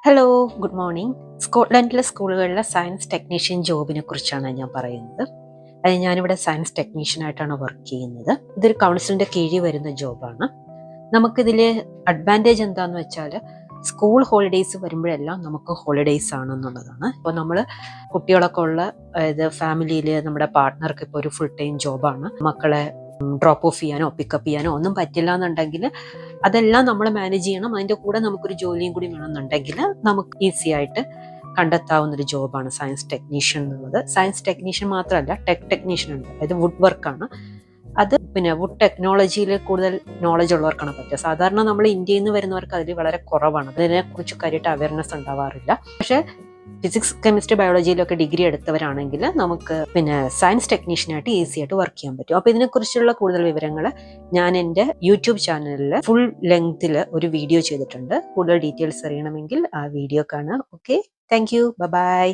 Hello, good morning. സ്കോട്ട്ലൻഡിലെ സ്കൂളുകളിലെ science technician ജോബിനെ കുറിച്ചാണ് ഞാൻ പറയുന്നത്. ഞാനിവിടെ സയൻസ് ടെക്നീഷ്യനായിട്ടാണ് വർക്ക് ചെയ്യുന്നത്. ഇതൊരു കൗൺസിലിൻ്റെ കീഴിൽ വരുന്ന ജോബാണ്. നമുക്കിതിൽ അഡ്വാൻറ്റേജ് എന്താണെന്ന് വെച്ചാൽ സ്കൂൾ ഹോളിഡേയ്സ് വരുമ്പോഴെല്ലാം നമുക്ക് ഹോളിഡേയ്സ് ആണെന്നുള്ളതാണ്. ഇപ്പോൾ നമ്മൾ കുട്ടികളൊക്കെ ഉള്ള ഫാമിലിയിൽ നമ്മുടെ പാർട്ട്ണർക്ക് ഇപ്പോൾ ഒരു ഫുൾ ടൈം ജോബാണ്. മക്കളെ ഡ്രോപ്പ് ഓഫ് ചെയ്യാനോ പിക്കപ്പ് ചെയ്യാനോ ഒന്നും പറ്റില്ല എന്നുണ്ടെങ്കിൽ അതെല്ലാം നമ്മൾ മാനേജ് ചെയ്യണം. അതിൻ്റെ കൂടെ നമുക്കൊരു ജോലിയും കൂടി വേണമെന്നുണ്ടെങ്കിൽ നമുക്ക് ഈസി ആയിട്ട് കണ്ടെത്താവുന്ന ഒരു ജോബാണ് സയൻസ് ടെക്നീഷ്യൻ എന്നുള്ളത്. സയൻസ് ടെക്നീഷ്യൻ മാത്രമല്ല, ടെക്നീഷ്യൻ ഉണ്ട്. അതായത് വുഡ് വർക്കാണ്. അത് പിന്നെ വുഡ് ടെക്നോളജിയിൽ കൂടുതൽ നോളജ് ഉള്ളവർക്കാണ് പറ്റുക. സാധാരണ നമ്മൾ ഇന്ത്യയിൽ നിന്ന് വരുന്നവർക്ക് അതിൽ വളരെ കുറവാണ്. അതിനെക്കുറിച്ച് കാര്യമായിട്ട് അവയർനെസ് ഉണ്ടാവാറില്ല. പക്ഷേ ഫിസിക്സ്, കെമിസ്ട്രി, ബയോളജിയിലൊക്കെ ഡിഗ്രി എടുത്തവരാണെങ്കിൽ നമുക്ക് സയൻസ് ടെക്നീഷ്യനായിട്ട് ഈസി ആയിട്ട് വർക്ക് ചെയ്യാൻ പറ്റും. അപ്പോൾ ഇതിനെക്കുറിച്ചുള്ള കൂടുതൽ വിവരങ്ങൾ ഞാൻ എൻ്റെ യൂട്യൂബ് ചാനലിൽ ഫുൾ ലെങ്ത്തിൽ ഒരു വീഡിയോ ചെയ്തിട്ടുണ്ട്. കൂടുതൽ ഡീറ്റെയിൽസ് അറിയണമെങ്കിൽ ആ വീഡിയോ കാണാം. Okay, thank you, by.